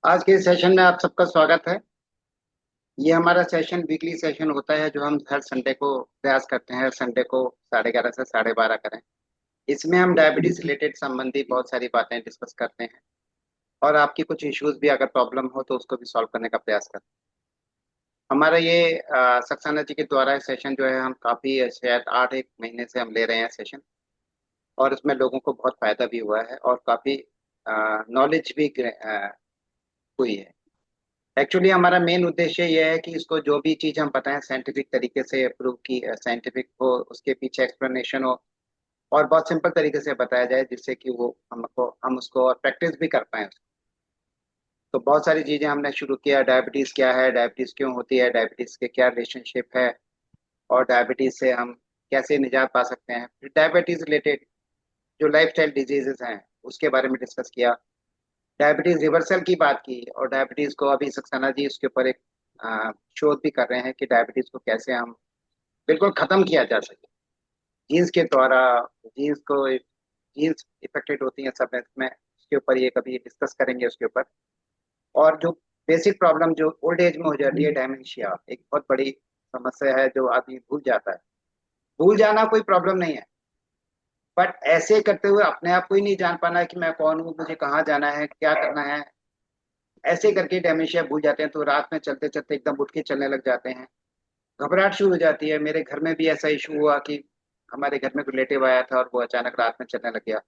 आज के सेशन में आप सबका स्वागत है। ये हमारा सेशन वीकली सेशन होता है जो हम हर संडे को प्रयास करते हैं, संडे को 11:30 से 12:30 करें। इसमें हम डायबिटीज रिलेटेड संबंधी बहुत सारी बातें डिस्कस करते हैं और आपकी कुछ इश्यूज भी अगर प्रॉब्लम हो तो उसको भी सॉल्व करने का प्रयास करते हैं। हमारा ये सक्सेना जी के द्वारा सेशन जो है हम काफ़ी शायद 8 एक महीने से हम ले रहे हैं सेशन, और इसमें लोगों को बहुत फायदा भी हुआ है और काफ़ी नॉलेज भी हुई है। एक्चुअली हमारा मेन उद्देश्य यह है कि इसको जो भी चीज़ हम बताएं साइंटिफिक तरीके से प्रूव की, साइंटिफिक हो, उसके पीछे एक्सप्लेनेशन हो और बहुत सिंपल तरीके से बताया जाए जिससे कि वो हम उसको और प्रैक्टिस भी कर पाए। तो बहुत सारी चीज़ें हमने शुरू किया। डायबिटीज़ क्या है, डायबिटीज़ क्यों होती है, डायबिटीज़ के क्या रिलेशनशिप है और डायबिटीज़ से हम कैसे निजात पा सकते हैं। फिर डायबिटीज़ रिलेटेड जो लाइफ स्टाइल डिजीजेज हैं उसके बारे में डिस्कस किया। डायबिटीज रिवर्सल की बात की और डायबिटीज को अभी सक्सेना जी उसके ऊपर एक शोध भी कर रहे हैं कि डायबिटीज को कैसे हम बिल्कुल खत्म किया जा सके जीन्स के द्वारा। जीन्स को जीन्स इफेक्टेड होती हैं सब में, उसके ऊपर ये कभी डिस्कस करेंगे उसके ऊपर। और जो बेसिक प्रॉब्लम जो ओल्ड एज में हो जाती है, डायमेंशिया एक बहुत बड़ी समस्या है जो आदमी भूल जाता है। भूल जाना कोई प्रॉब्लम नहीं है, बट ऐसे करते हुए अपने आप को ही नहीं जान पाना कि मैं कौन हूँ, मुझे कहाँ जाना है, क्या करना है, ऐसे करके डेमेंशिया भूल जाते हैं। तो रात में चलते चलते एकदम उठ के चलने लग जाते हैं, घबराहट शुरू हो जाती है। मेरे घर में भी ऐसा इशू हुआ कि हमारे घर में रिलेटिव आया था और वो अचानक रात में चलने लग गया।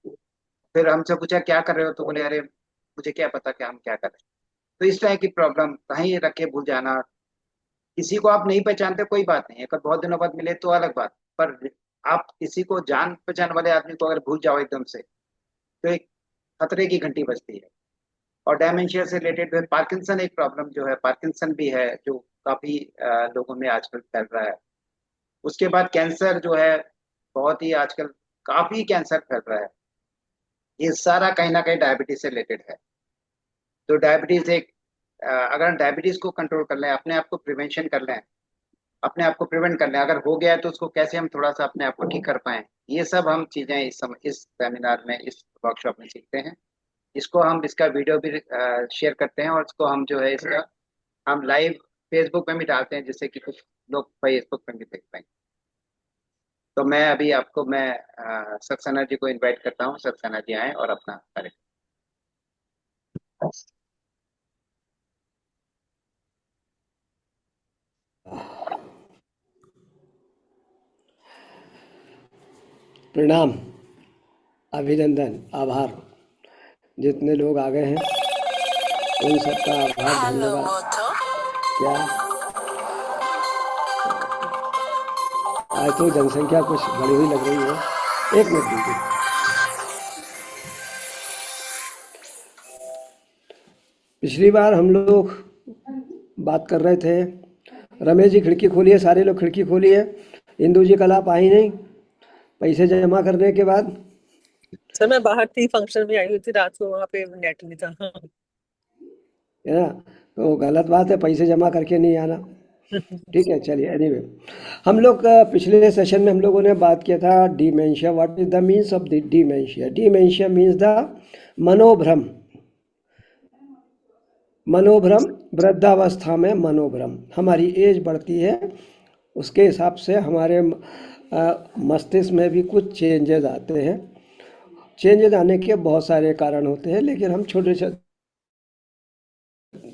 फिर हमसे पूछा क्या कर रहे हो, तो बोले अरे मुझे क्या पता कि हम क्या कर रहे हैं। तो इस तरह की प्रॉब्लम कहीं रख के भूल जाना, किसी को आप नहीं पहचानते कोई बात नहीं, अगर बहुत दिनों बाद मिले तो अलग बात, पर आप किसी को जान पहचान वाले आदमी को अगर भूल जाओ एकदम से तो एक खतरे की घंटी बजती है। और डायमेंशिया से रिलेटेड पार्किंसन एक प्रॉब्लम जो है, पार्किंसन भी है जो काफी लोगों में आजकल फैल रहा है। उसके बाद कैंसर जो है, बहुत ही आजकल काफी कैंसर फैल रहा है। ये सारा कहीं ना कहीं डायबिटीज से रिलेटेड है। तो डायबिटीज एक अगर हम डायबिटीज को कंट्रोल कर लें, अपने आप को प्रिवेंशन कर लें, अपने आप को प्रिवेंट कर लें, अगर हो गया है तो उसको कैसे हम थोड़ा सा अपने आप को ठीक कर पाएं, ये सब हम चीजें इस सेमिनार में, इस वर्कशॉप में सीखते हैं। इसको हम इसका वीडियो भी शेयर करते हैं और इसको हम जो है इसका हम लाइव फेसबुक में भी डालते हैं जिससे कि कुछ लोग फेसबुक में भी देख पाएंगे। तो मैं अभी आपको मैं सक्सेना जी को इनवाइट करता हूँ, सक्सेना जी आए और अपना कार्यक्रम। प्रणाम, अभिनंदन, आभार। जितने लोग आ गए हैं उन सबका आभार, धन्यवाद। क्या आज तो जनसंख्या कुछ बड़ी हुई लग रही है। एक मिनट दीजिए। पिछली बार हम लोग बात कर रहे थे, रमेश जी खिड़की खोलिए, सारे लोग खिड़की खोलिए। इंदू जी कल आप आई नहीं पैसे जमा करने के बाद। सर मैं बाहर थी, फंक्शन में आई हुई थी रात को, वहाँ पे नेट नहीं था। है ना, तो गलत बात है, पैसे जमा करके नहीं आना। ठीक है, चलिए। एनीवे, हम लोग पिछले सेशन में हम लोगों ने बात किया था dementia. What is the means of the dementia? Dementia means the मनोभ्रम। मनोभ्रम, वृद्धावस्था में मनोभ्रम, हमारी एज बढ़ती है उसके हिसाब से हमारे मस्तिष्क में भी कुछ चेंजेस आते हैं। चेंजेस आने के बहुत सारे कारण होते हैं, लेकिन हम छोटे छोटे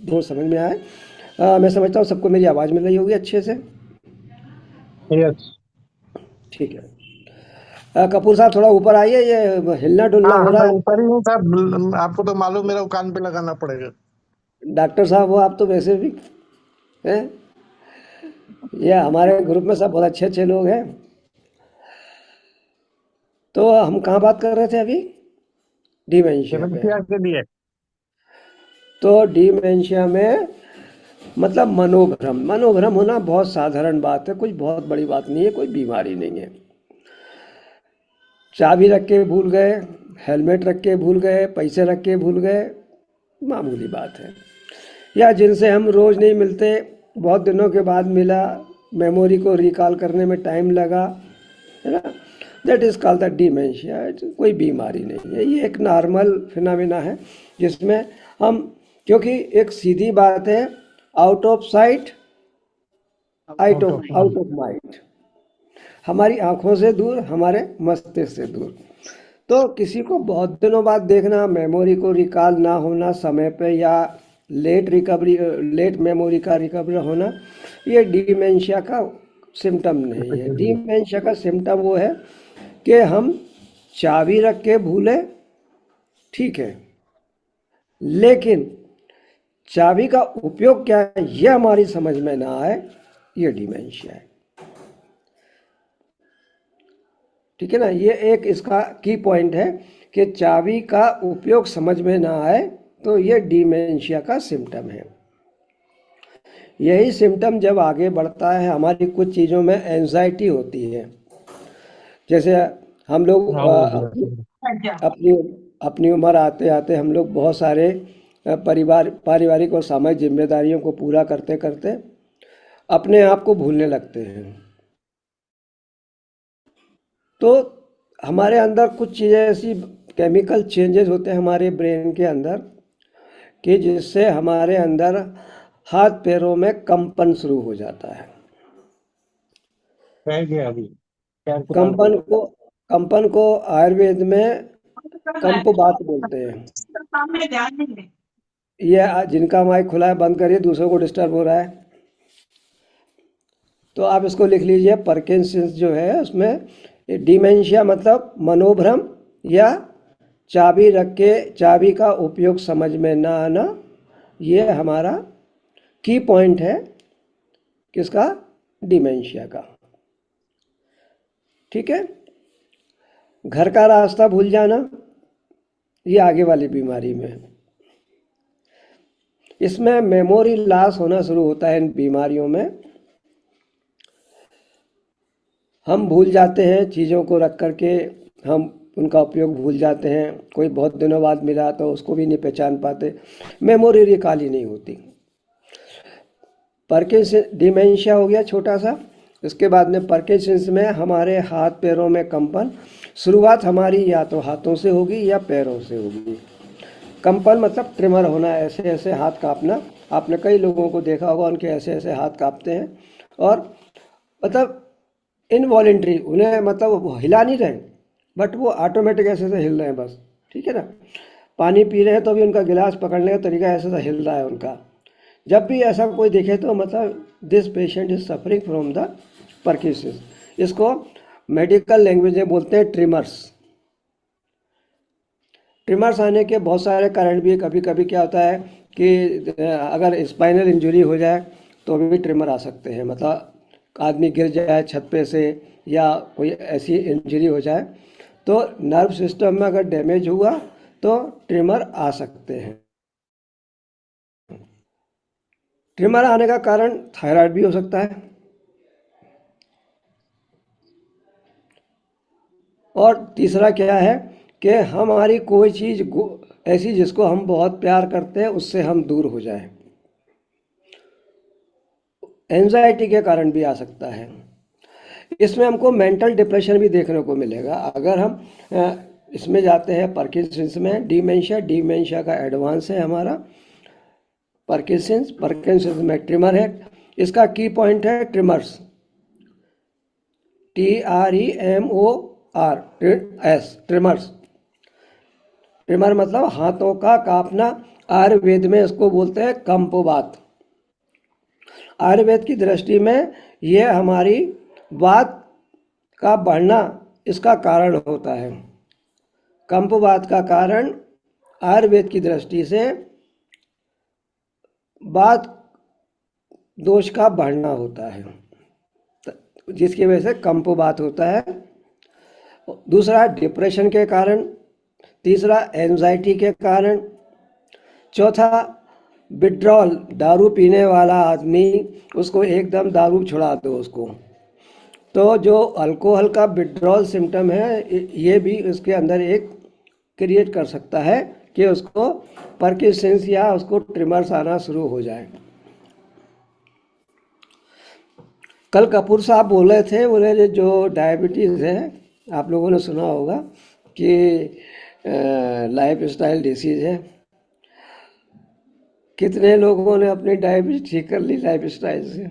दो समझ में आए। मैं समझता हूँ सबको मेरी आवाज़ मिल रही होगी अच्छे से। यस, ठीक है। कपूर साहब थोड़ा ऊपर आइए, ये हिलना डुलना हो रहा मैं है। ऊपर ही हूँ साहब, आपको तो मालूम, मेरा कान पे लगाना पड़ेगा। डॉक्टर साहब हो आप तो वैसे भी हैं। ये हमारे ग्रुप में सब बहुत अच्छे अच्छे लोग हैं। तो हम कहाँ बात कर रहे थे अभी? डिमेंशिया पे। डिमेंशिया के लिए तो डिमेंशिया में मतलब मनोभ्रम, मनोभ्रम होना बहुत साधारण बात है, कुछ बहुत बड़ी बात नहीं है, कोई बीमारी नहीं है। चाबी रख के भूल गए, हेलमेट रख के भूल गए, पैसे रख के भूल गए, मामूली बात है। या जिनसे हम रोज़ नहीं मिलते, बहुत दिनों के बाद मिला, मेमोरी को रिकॉल करने में टाइम लगा, है ना, that is called the dementia. कोई बीमारी नहीं है, ये एक नॉर्मल फिनोमेना है जिसमें हम क्योंकि एक सीधी बात है, out of sight out of out of mind. हमारी आंखों से दूर, हमारे मस्तिष्क से दूर। तो किसी को बहुत दिनों बाद देखना, मेमोरी को रिकॉल ना होना समय पे, या लेट मेमोरी का रिकवरी होना, ये डिमेंशिया का सिम्टम नहीं है। डिमेंशिया का सिम्टम वो है कि हम चाबी रख के भूले, ठीक है, लेकिन चाबी का उपयोग क्या है ये हमारी समझ में ना आए, ये डिमेंशिया है। ठीक है ना, ये एक इसका की पॉइंट है कि चाबी का उपयोग समझ में ना आए, तो ये डिमेंशिया का सिम्टम है। यही सिम्टम जब आगे बढ़ता है, हमारी कुछ चीज़ों में एंजाइटी होती है। जैसे हम लोग हाँ वो भी है। अपनी अपनी उम्र आते आते हम लोग बहुत सारे पारिवारिक और सामाजिक जिम्मेदारियों को पूरा करते करते अपने आप को भूलने लगते हैं। तो हमारे अंदर कुछ चीज़ें ऐसी केमिकल चेंजेस होते हैं हमारे ब्रेन के अंदर, कि जिससे हमारे अंदर हाथ पैरों में कंपन शुरू हो जाता है। रह गया अभी पैर को दर्द कंपन होता को कंपन को आयुर्वेद में कंपवात बोलते हैं। ये जिनका माइक खुला है बंद करिए, दूसरों को डिस्टर्ब हो रहा है। तो आप इसको लिख लीजिए, पार्किंसंस जो है उसमें डिमेंशिया मतलब मनोभ्रम या चाबी रख के चाबी का उपयोग समझ में ना आना, ये हमारा की पॉइंट है किसका, डिमेंशिया का। ठीक है, घर का रास्ता भूल जाना, ये आगे वाली बीमारी में है। इसमें मेमोरी लॉस होना शुरू होता है इन बीमारियों में। हम भूल जाते हैं चीज़ों को रख करके, हम उनका उपयोग भूल जाते हैं। कोई बहुत दिनों बाद मिला तो उसको भी नहीं पहचान पाते, मेमोरी रिकॉल ही नहीं होती। पार्किंसन डिमेंशिया हो गया छोटा सा। इसके बाद में पार्किंसंस में हमारे हाथ पैरों में कंपन, शुरुआत हमारी या तो हाथों से होगी या पैरों से होगी। कंपन मतलब ट्रिमर होना, ऐसे ऐसे हाथ कांपना। आपने कई लोगों को देखा होगा, उनके ऐसे ऐसे हाथ कांपते हैं, और मतलब इनवॉलेंट्री, उन्हें मतलब वो हिला नहीं रहे, बट वो ऑटोमेटिक ऐसे ऐसे हिल रहे हैं बस। ठीक है ना, पानी पी रहे हैं तो भी उनका गिलास पकड़ने का तरीका ऐसे ऐसा हिल रहा है उनका। जब भी ऐसा कोई देखे तो मतलब this patient is suffering from the Parkinson's. इसको मेडिकल लैंग्वेज में बोलते हैं ट्रिमर्स। ट्रिमर्स आने के बहुत सारे कारण भी। कभी कभी क्या होता है कि अगर स्पाइनल इंजरी हो जाए तो भी ट्रिमर आ सकते हैं। मतलब आदमी गिर जाए छत पे से, या कोई ऐसी इंजरी हो जाए तो नर्व सिस्टम में अगर डैमेज हुआ तो ट्रिमर आ सकते हैं। ट्रिमर आने का कारण थायराइड भी हो सकता है, और तीसरा क्या है कि हमारी कोई चीज़ ऐसी जिसको हम बहुत प्यार करते हैं उससे हम दूर हो जाए। एंजाइटी के कारण भी आ सकता है। इसमें हमको मेंटल डिप्रेशन भी देखने को मिलेगा अगर हम इसमें जाते हैं पार्किंसंस में। डिमेंशिया का एडवांस है हमारा पार्किंसंस में ट्रिमर है। इसका की पॉइंट है ट्रिमर्स, TREMORS, ट्रिमर्स। ट्रिमर मतलब हाथों का कांपना। आयुर्वेद में इसको बोलते हैं कंपवात। आयुर्वेद की दृष्टि में यह हमारी वात का बढ़ना इसका कारण होता है। कंपवात का कारण आयुर्वेद की दृष्टि से वात दोष का बढ़ना होता है, जिसकी वजह से कंपवात होता है। दूसरा डिप्रेशन के कारण, तीसरा एंजाइटी के कारण, चौथा विड्रॉल। दारू पीने वाला आदमी, उसको एकदम दारू छुड़ा दो उसको, तो जो अल्कोहल का विड्रॉल सिम्टम है ये भी उसके अंदर एक क्रिएट कर सकता है कि उसको पार्किंसंस या उसको ट्रिमर्स आना शुरू हो जाए। कल कपूर साहब बोल रहे थे, बोले जो डायबिटीज़ है, आप लोगों ने सुना होगा कि लाइफ स्टाइल डिसीज़ है। कितने लोगों ने अपनी डायबिटीज ठीक कर ली लाइफ स्टाइल से?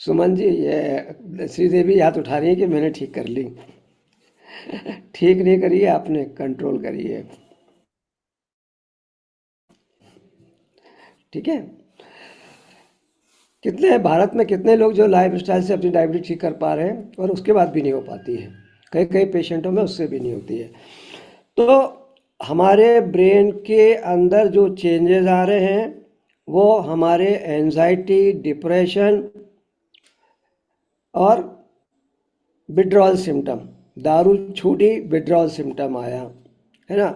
सुमन जी, ये श्रीदेवी हाथ उठा रही है कि मैंने ठीक कर ली। ठीक नहीं करी है आपने, कंट्रोल करी है। ठीक है। कितने भारत में कितने लोग जो लाइफ स्टाइल से अपनी डायबिटीज ठीक कर पा रहे हैं और उसके बाद भी नहीं हो पाती है। कई कई पेशेंटों में उससे भी नहीं होती है। तो हमारे ब्रेन के अंदर जो चेंजेस आ रहे हैं वो हमारे एंजाइटी, डिप्रेशन और विड्रॉल सिम्टम, दारू छूटी विड्रॉल सिम्टम आया, है ना।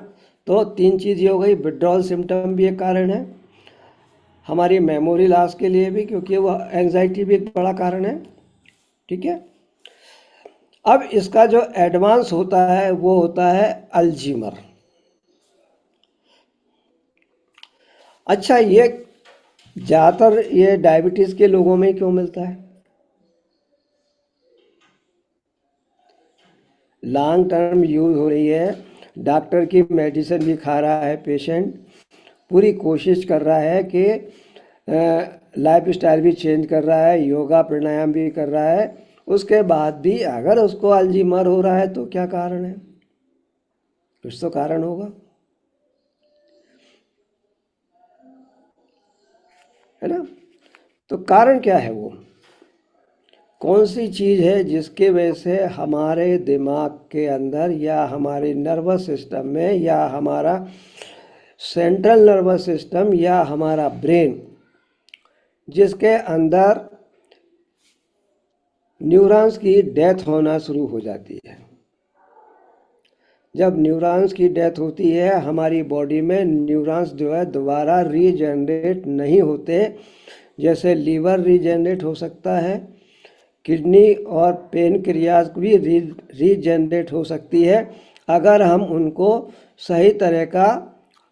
तो तीन चीज़ ये हो गई। विड्रॉल सिम्टम भी एक कारण है हमारी मेमोरी लॉस के लिए भी, क्योंकि वो एंजाइटी भी एक बड़ा कारण है। ठीक है। अब इसका जो एडवांस होता है वो होता है अल्जीमर। अच्छा, ये ज़्यादातर ये डायबिटीज़ के लोगों में क्यों मिलता है? लॉन्ग टर्म यूज हो रही है, डॉक्टर की मेडिसिन भी खा रहा है पेशेंट, पूरी कोशिश कर रहा है कि लाइफ स्टाइल भी चेंज कर रहा है, योगा प्राणायाम भी कर रहा है, उसके बाद भी अगर उसको अल्जीमर हो रहा है तो क्या कारण है? कुछ तो कारण होगा, है ना। तो कारण क्या है? वो कौन सी चीज़ है जिसके वजह से हमारे दिमाग के अंदर या हमारे नर्वस सिस्टम में या हमारा सेंट्रल नर्वस सिस्टम या हमारा ब्रेन, जिसके अंदर न्यूरॉन्स की डेथ होना शुरू हो जाती है। जब न्यूरॉन्स की डेथ होती है हमारी बॉडी में न्यूरॉन्स जो है दोबारा रीजनरेट नहीं होते। जैसे लीवर रीजनरेट हो सकता है, किडनी और पेनक्रियाज भी रीजनरेट हो सकती है अगर हम उनको सही तरह का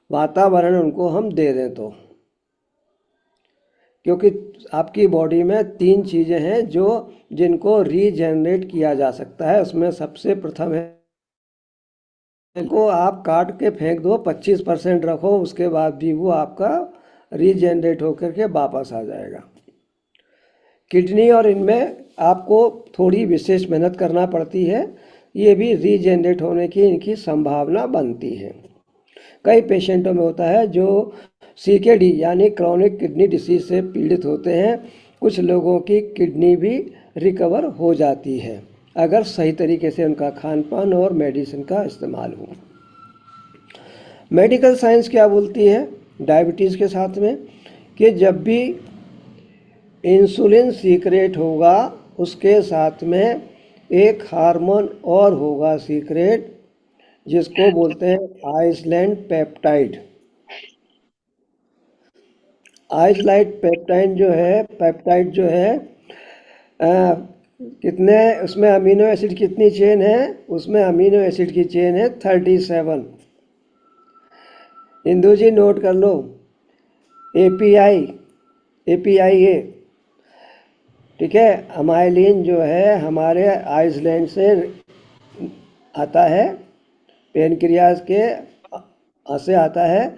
वातावरण उनको हम दे दें तो। क्योंकि आपकी बॉडी में तीन चीज़ें हैं जो जिनको रीजनरेट किया जा सकता है। उसमें सबसे प्रथम है, को आप काट के फेंक दो, 25% रखो, उसके बाद भी वो आपका रीजनरेट होकर के वापस आ जाएगा। किडनी और इनमें आपको थोड़ी विशेष मेहनत करना पड़ती है, ये भी रीजनरेट होने की इनकी संभावना बनती है। कई पेशेंटों में होता है जो CKD यानी क्रॉनिक किडनी डिसीज से पीड़ित होते हैं। कुछ लोगों की किडनी भी रिकवर हो जाती है अगर सही तरीके से उनका खान पान और मेडिसिन का इस्तेमाल हो। मेडिकल साइंस क्या बोलती है डायबिटीज़ के साथ में, कि जब भी इंसुलिन सीक्रेट होगा उसके साथ में एक हार्मोन और होगा सीक्रेट, जिसको बोलते हैं आइसलैंड पेप्टाइड। आइसलैंड पेप्टाइड जो है कितने, उसमें अमीनो एसिड कितनी चेन है? उसमें अमीनो एसिड की चेन है 37। इंदु जी नोट कर लो, API A। ठीक है। अमाइलिन जो है हमारे आइसलैंड से आता है, पेनक्रियाज के से आता है,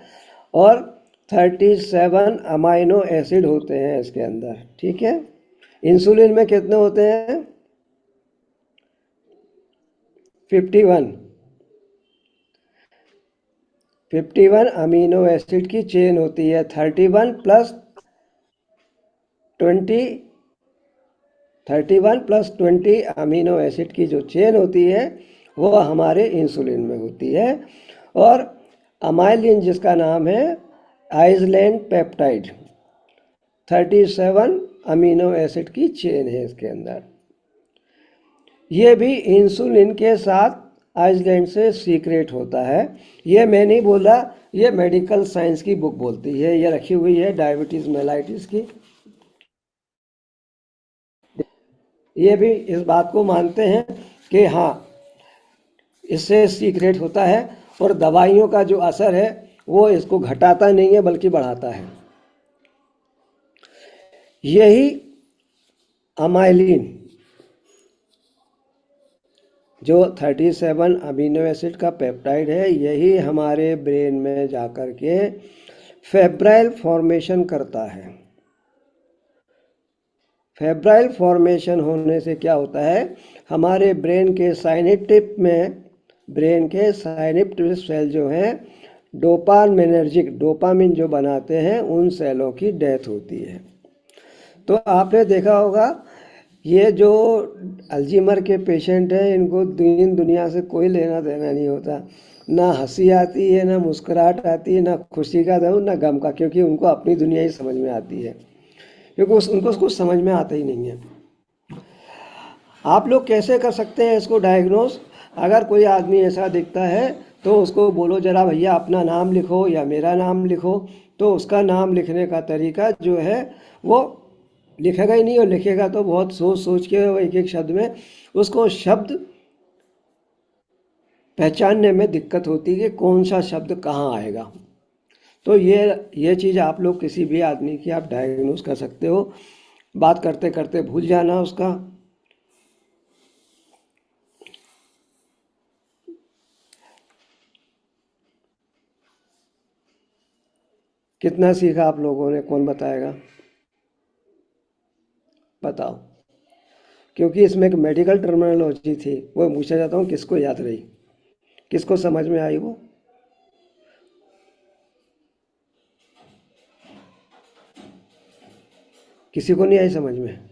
और 37 अमाइनो एसिड होते हैं इसके अंदर। ठीक है। इंसुलिन में कितने होते हैं? 51 अमीनो एसिड की चेन होती है। 31 प्लस 20 अमीनो एसिड की जो चेन होती है वो हमारे इंसुलिन में होती है। और अमाइलिन जिसका नाम है आइसलैंड पेप्टाइड, 37 अमीनो एसिड की चेन है इसके अंदर। ये भी इंसुलिन के साथ आइसलैंड से सीक्रेट होता है। ये मैं नहीं बोला, ये मेडिकल साइंस की बुक बोलती है। ये रखी हुई है डायबिटीज मेलाइटिस की। ये भी इस बात को मानते हैं कि हाँ इससे सीक्रेट होता है, और दवाइयों का जो असर है वो इसको घटाता नहीं है बल्कि बढ़ाता है। यही अमाइलिन जो 37 अमीनो एसिड का पेप्टाइड है, यही हमारे ब्रेन में जाकर के फेब्राइल फॉर्मेशन करता है। फेब्राइल फॉर्मेशन होने से क्या होता है, हमारे ब्रेन के साइनेप्टिक सेल जो हैं, डोपामिन जो बनाते हैं, उन सेलों की डेथ होती है। तो आपने देखा होगा, ये जो अल्जीमर के पेशेंट हैं, इनको दीन दुनिया से कोई लेना देना नहीं होता। ना हंसी आती है, ना मुस्कुराहट आती है, ना खुशी का दम, ना गम का, क्योंकि उनको अपनी दुनिया ही समझ में आती है, क्योंकि उनको कुछ समझ में आता ही नहीं है। आप लोग कैसे कर सकते हैं इसको डायग्नोस? अगर कोई आदमी ऐसा दिखता है तो उसको बोलो जरा भैया अपना नाम लिखो या मेरा नाम लिखो, तो उसका नाम लिखने का तरीका जो है वो लिखेगा ही नहीं, और लिखेगा तो बहुत सोच सोच के एक एक शब्द में, उसको शब्द पहचानने में दिक्कत होती है कि कौन सा शब्द कहाँ आएगा। तो ये चीज़ आप लोग किसी भी आदमी की आप डायग्नोस कर सकते हो, बात करते करते भूल जाना उसका। कितना सीखा आप लोगों ने, कौन बताएगा? बताओ, क्योंकि इसमें एक मेडिकल टर्मिनोलॉजी थी, वो पूछा जाता हूँ किसको याद रही, किसको समझ में आई वो? किसी को नहीं आई समझ में?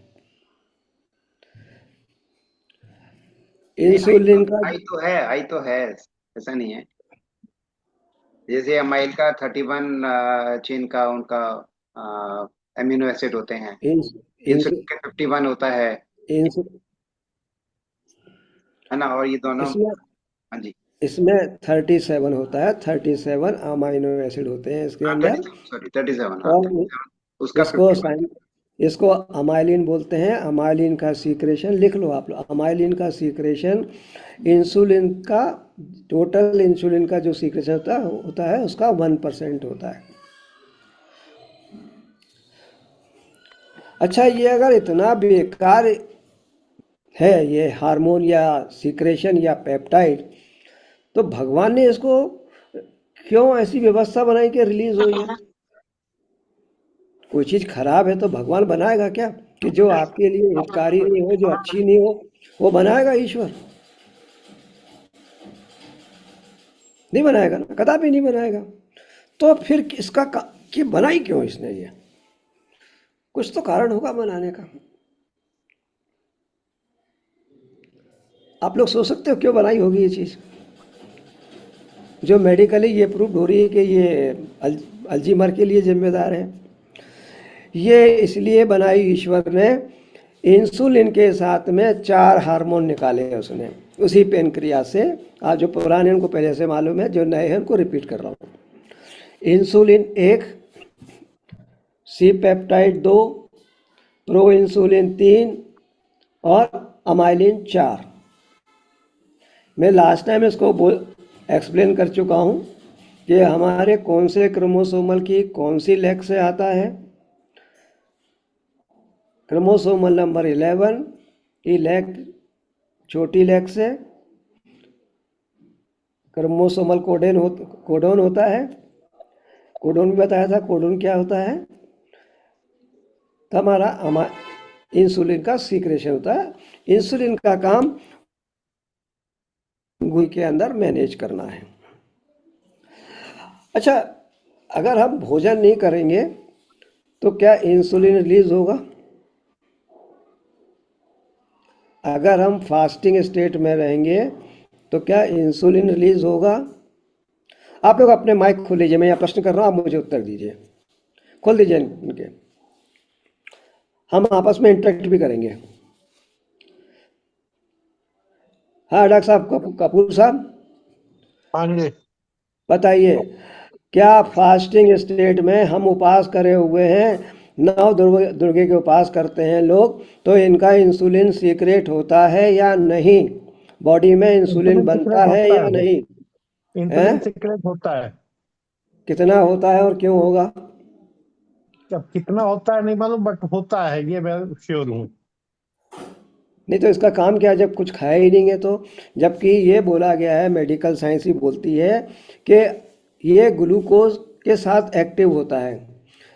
इंसुलिन का आई तो है, ऐसा नहीं है। जैसे अमाइल का 31 चेन का उनका एमिनो एसिड होते हैं, इंस, इंस, इंसुलिन का 51 होता इंस, है ना, और ये दोनों। इसमें हाँ जी। इसमें 37 होता है, 37 अमाइनो एसिड होते हैं इसके हाँ अंदर। 37, सॉरी 37, हाँ और 37, उसका इसको 51। इसको अमाइलिन बोलते हैं। अमाइलिन का सीक्रेशन लिख लो आप लोग, अमाइलिन का सीक्रेशन इंसुलिन का, टोटल इंसुलिन का जो सीक्रेशन होता है उसका 1% होता है। अच्छा, ये अगर इतना बेकार है ये हार्मोन या सीक्रेशन या पेप्टाइड, तो भगवान ने इसको क्यों ऐसी व्यवस्था बनाई कि रिलीज हो ये? कोई चीज खराब है तो भगवान बनाएगा क्या, कि जो आपके लिए हितकारी नहीं हो, जो अच्छी नहीं हो, वो बनाएगा ईश्वर? नहीं बनाएगा ना, कदापि नहीं बनाएगा। तो फिर इसका कि बनाई क्यों इसने ये? कुछ तो कारण होगा बनाने का। आप लोग सोच सकते हो क्यों बनाई होगी ये चीज, जो मेडिकली ये प्रूव हो रही है कि ये अल्जीमर के लिए जिम्मेदार है? ये इसलिए बनाई ईश्वर ने, इंसुलिन के साथ में 4 हार्मोन निकाले हैं उसने उसी पेनक्रियास से। आज जो पुराने उनको पहले से मालूम है, जो नए हैं उनको रिपीट कर रहा हूँ। Insulin 1, C peptide 2, pro insulin 3 और अमाइलिन 4। मैं लास्ट टाइम इसको एक्सप्लेन कर चुका हूँ कि हमारे कौन से क्रोमोसोमल की कौन सी लेग से आता है। क्रोमोसोमल नंबर 11 की लेग, छोटी लेग से क्रोमोसोमल कोडोन होता है। कोडोन भी बताया था, कोडोन क्या होता है? तो हमारा इंसुलिन का सीक्रेशन होता है। इंसुलिन का काम गुद के अंदर मैनेज करना है। अच्छा, अगर हम भोजन नहीं करेंगे तो क्या इंसुलिन रिलीज होगा? अगर हम फास्टिंग स्टेट में रहेंगे तो क्या इंसुलिन रिलीज होगा? आप लोग अपने माइक खोल लीजिए, मैं यहाँ प्रश्न कर रहा हूँ, आप मुझे उत्तर दीजिए। खोल दीजिए इनके, हम आपस में इंटरेक्ट भी करेंगे। हाँ डॉक्टर साहब, कपूर साहब, हाँ जी। बताइए, क्या फास्टिंग स्टेट में हम उपवास करे हुए हैं, नौ दुर्गे के उपवास करते हैं लोग, तो इनका इंसुलिन सीक्रेट होता है या नहीं? बॉडी में इंसुलिन इंसुलिन बनता सिक्रेट है होता या है, नहीं? है? इंसुलिन सिक्रेट होता है। कितना होता है और क्यों होगा? अब कितना होता है नहीं मालूम, बट होता है, ये मैं श्योर हूँ। नहीं तो इसका काम क्या है जब कुछ खाया ही नहीं है तो। जबकि ये बोला गया है, मेडिकल साइंस ही बोलती है कि ये ग्लूकोज के साथ एक्टिव होता है।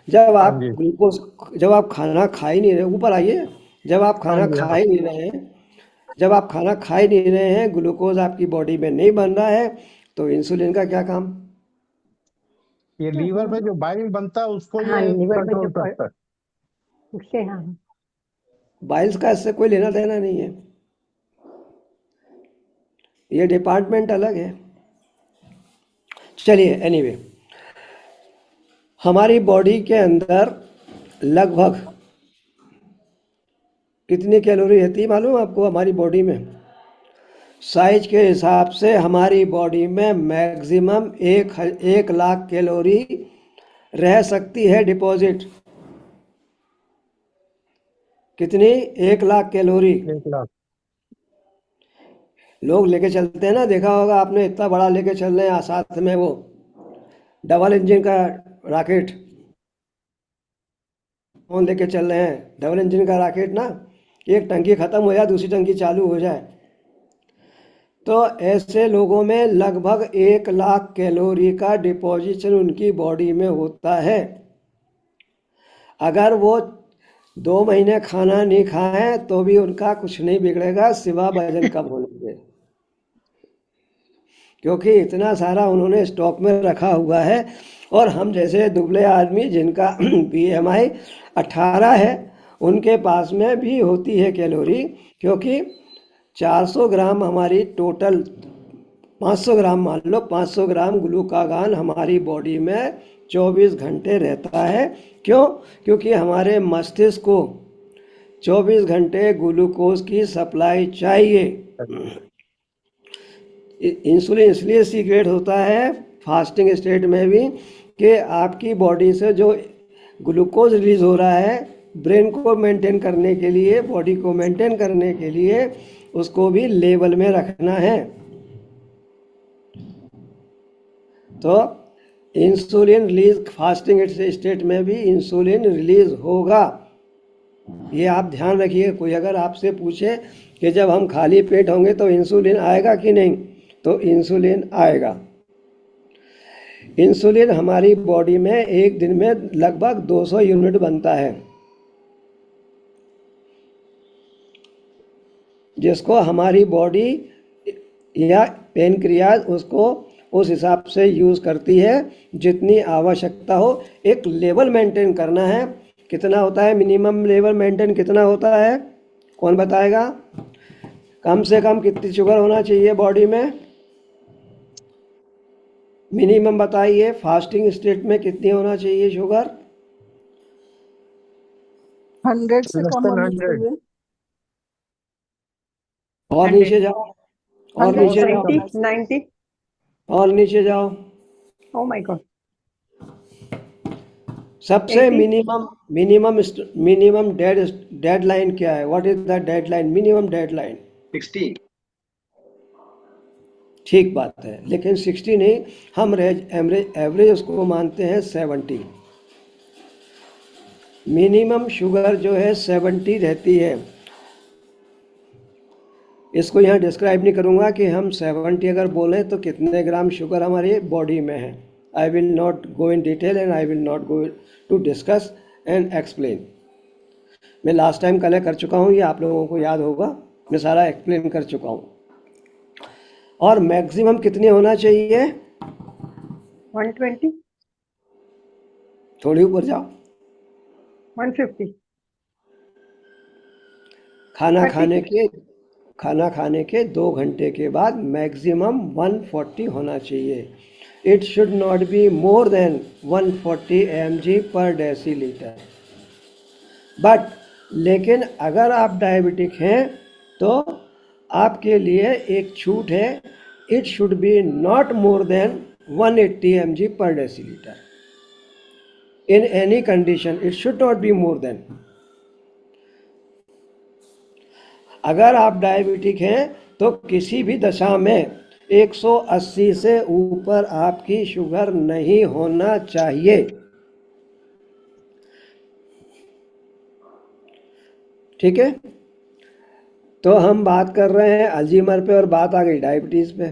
जब हाँ आप जी। ग्लूकोज जब आप खाना खा ही नहीं रहे, ऊपर आइए, जब आप हाँ खाना जी। खा हाँ। ही नहीं रहे हैं, जब आप खाना खा ही नहीं रहे हैं, ग्लूकोज आपकी बॉडी में नहीं बन रहा है, तो इंसुलिन का क्या काम। ये लीवर में जो बाइल बनता है उसको हाँ, ये लिवर में कंट्रोल करता है। उससे हाँ। बाइल्स का इससे कोई लेना देना नहीं है, ये डिपार्टमेंट अलग है। चलिए एनीवे, हमारी बॉडी के अंदर लगभग कितनी कैलोरी रहती है मालूम है आपको हमारी बॉडी में। साइज के हिसाब से हमारी बॉडी में मैक्सिमम 1 लाख कैलोरी रह सकती है डिपॉजिट। कितनी? 1 लाख कैलोरी। 1 लाख। लोग लेके चलते हैं ना, देखा होगा आपने, इतना बड़ा लेके चल रहे हैं, साथ में वो डबल इंजन का रॉकेट, कौन लेके चल रहे हैं डबल इंजन का रॉकेट ना, एक टंकी खत्म हो जाए दूसरी टंकी चालू हो जाए। तो ऐसे लोगों में लगभग 1 लाख कैलोरी का डिपॉजिशन उनकी बॉडी में होता है। अगर वो 2 महीने खाना नहीं खाएं तो भी उनका कुछ नहीं बिगड़ेगा सिवा वजन कम होने के, क्योंकि इतना सारा उन्होंने स्टॉक में रखा हुआ है। और हम जैसे दुबले आदमी जिनका BMI 18 है, उनके पास में भी होती है कैलोरी, क्योंकि 400 ग्राम हमारी टोटल, 500 ग्राम मान लो, 500 ग्राम ग्लूकागान हमारी बॉडी में 24 घंटे रहता है। क्यों? क्योंकि हमारे मस्तिष्क को 24 घंटे ग्लूकोज की सप्लाई चाहिए। इंसुलिन इसलिए सीक्रेट होता है फास्टिंग स्टेट में भी कि आपकी बॉडी से जो ग्लूकोज रिलीज हो रहा है, ब्रेन को मेंटेन करने के लिए, बॉडी को मेंटेन करने के लिए, उसको भी लेवल में रखना है। तो इंसुलिन रिलीज फास्टिंग स्टेट में भी इंसुलिन रिलीज होगा, ये आप ध्यान रखिए। कोई अगर आपसे पूछे कि जब हम खाली पेट होंगे तो इंसुलिन आएगा कि नहीं, तो इंसुलिन आएगा। इंसुलिन हमारी बॉडी में एक दिन में लगभग 200 यूनिट बनता है, जिसको हमारी बॉडी या पेनक्रियाज उसको उस हिसाब से यूज़ करती है जितनी आवश्यकता हो। एक लेवल मेंटेन करना है। कितना होता है मिनिमम लेवल मेंटेन, कितना होता है कौन बताएगा? कम से कम कितनी शुगर होना चाहिए बॉडी में? मिनिमम बताइए, फास्टिंग स्टेट में कितनी होना चाहिए शुगर? 100 से लेस कम देन होनी 100। चाहिए। और 100, नीचे जाओ, और 100 नीचे से जाओ, कम 90, है। 90। और नीचे जाओ। Oh my God. सबसे 80। मिनिमम डेडलाइन क्या है? What is the deadline, minimum deadline? 60। ठीक बात है, लेकिन 60 नहीं, हम एवरेज उसको मानते हैं 70। मिनिमम शुगर जो है 70 रहती है। इसको यहाँ डिस्क्राइब नहीं करूँगा कि हम 70 अगर बोलें तो कितने ग्राम शुगर हमारी बॉडी में है। I will not go in detail and I will not go to discuss and explain. मैं लास्ट टाइम कल कर चुका हूँ, ये आप लोगों को याद होगा, मैं सारा एक्सप्लेन कर चुका हूँ। और मैक्सिमम कितनी होना चाहिए? 120, थोड़ी ऊपर जाओ। 150, खाना 30। खाना खाने के 2 घंटे के बाद मैक्सिमम 140 होना चाहिए। It should not be more than 140 mg पर डेसीलीटर। बट लेकिन अगर आप डायबिटिक हैं तो आपके लिए एक छूट है, it should be not more than 180 mg पर decilitre. In any condition it should not be more than. अगर आप डायबिटिक हैं तो किसी भी दशा में 180 से ऊपर आपकी शुगर नहीं होना चाहिए। ठीक है? तो हम बात कर रहे हैं अल्जीमर पे और बात आ गई डायबिटीज पे,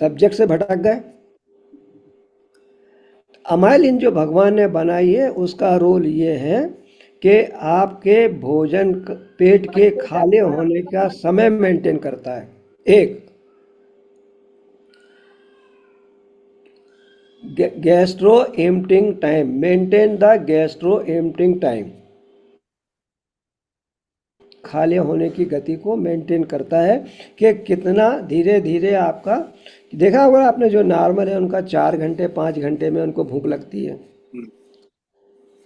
सब्जेक्ट से भटक गए। अमाइलिन जो भगवान ने बनाई है उसका रोल ये है कि आपके भोजन पेट के खाली होने का समय मेंटेन करता है। एक gastro emptying time, maintain the gastro emptying time, खाली होने की गति को मेंटेन करता है कि कितना धीरे धीरे आपका, देखा होगा आपने जो नॉर्मल है उनका 4 घंटे 5 घंटे में उनको भूख लगती है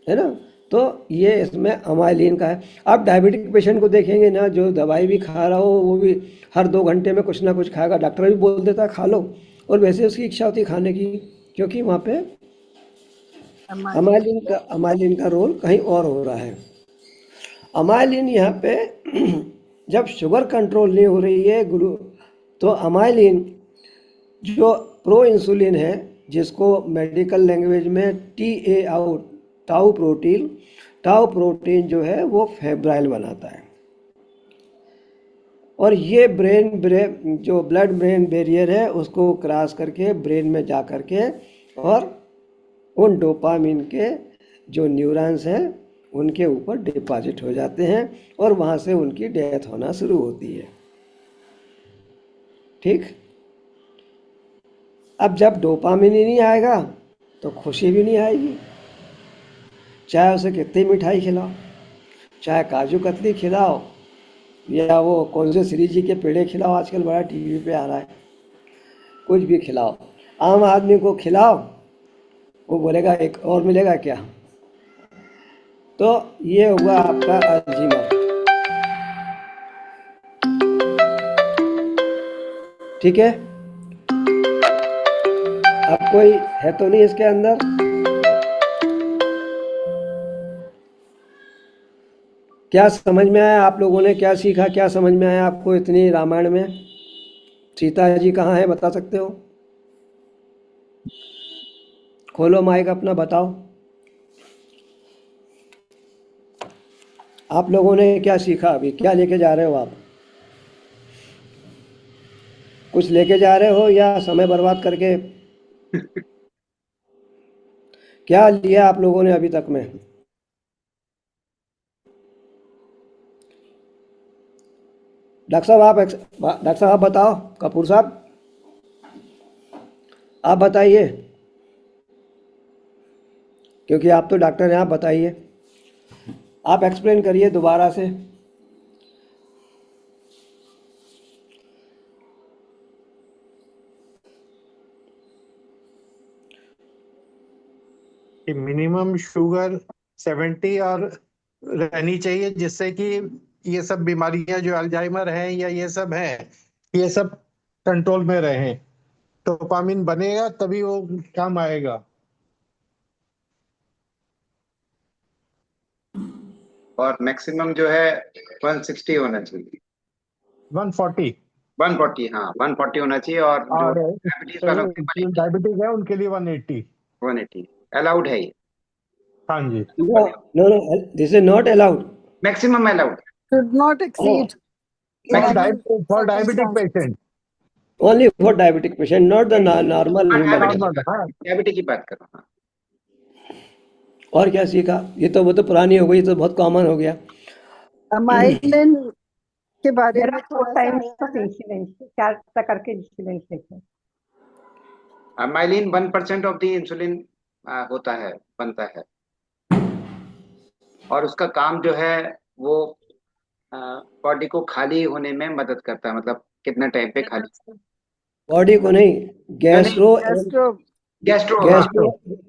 ना। तो ये इसमें अमाइलिन का है। आप डायबिटिक पेशेंट को देखेंगे ना, जो दवाई भी खा रहा हो वो भी हर 2 घंटे में कुछ ना कुछ खाएगा, डॉक्टर भी बोल देता है खा लो, और वैसे उसकी इच्छा होती है खाने की, क्योंकि वहाँ पे अमाइलिन का रोल कहीं और हो रहा है। अमाइलिन यहाँ पे जब शुगर कंट्रोल नहीं हो रही है तो अमाइलिन जो प्रो इंसुलिन है, जिसको मेडिकल लैंग्वेज में टाउ प्रोटीन जो है वो फेब्राइल बनाता है, और ये ब्रेन जो ब्लड ब्रेन बैरियर है उसको क्रॉस करके ब्रेन में जा करके और उन डोपामिन के जो न्यूरॉन्स हैं उनके ऊपर डिपॉजिट हो जाते हैं, और वहाँ से उनकी डेथ होना शुरू होती है। ठीक। अब जब डोपामिन ही नहीं आएगा तो खुशी भी नहीं आएगी, चाहे उसे कितनी मिठाई खिलाओ, चाहे काजू कतली खिलाओ, या वो कौन से श्री जी के पेड़े खिलाओ, आजकल बड़ा टीवी पे आ रहा है, कुछ भी खिलाओ, आम आदमी को खिलाओ, वो बोलेगा एक और मिलेगा क्या। तो ये हुआ आपका अल्जीमर। ठीक है, अब कोई है तो नहीं इसके अंदर? क्या समझ में आया आप लोगों ने, क्या सीखा, क्या समझ में आया आपको इतनी रामायण में? सीता जी कहाँ है, बता सकते हो? खोलो माइक अपना, बताओ आप लोगों ने क्या सीखा, अभी क्या लेके जा रहे हो आप? कुछ लेके जा रहे हो या समय बर्बाद करके? क्या लिया आप लोगों ने अभी तक में? डॉक्टर साहब आप बताओ, कपूर साहब आप बताइए, क्योंकि आप तो डॉक्टर हैं, आप बताइए, आप एक्सप्लेन करिए दोबारा से। कि मिनिमम शुगर 70 और रहनी चाहिए, जिससे कि ये सब बीमारियां जो अल्जाइमर है या ये सब है, ये सब कंट्रोल में रहे। डोपामिन बनेगा तभी वो काम आएगा। और मैक्सिमम जो है 160 होना चाहिए। 140। 140, हाँ 140 होना चाहिए, और जो और डायबिटीज वालों के लिए 180। डायबिटिक है उनके लिए 180। 180 अलाउड है ये। हाँ जी। No no no, this is not allowed. Maximum allowed. should not exceed in for any diabetic circumstances. Patient. Only for diabetic patient, not the normal हाँ ह्यूमन डायबिटीज बीइंग। की नॉर्मल, बात हाँ। डायबिटीज की बात करो, हाँ। और क्या सीखा? ये तो वो तो पुरानी हो गई, ये तो बहुत कॉमन हो गया। अमाइलिन के बारे मेरा में 4 थोड़ा सा टाइम्स आया ऑफ है। इंसुलिन, 4 तक करके इंसुलिन लेते हैं। माइलिन 1% ऑफ द इंसुलिन होता है, बनता है, और उसका काम जो है वो बॉडी को खाली होने में मदद करता है, मतलब कितने टाइम पे खाली। बॉडी को नहीं, नहीं नहीं, गैस्ट्रो गैस्ट्रो गैस्ट्रो, हाँ। गैस्ट्रो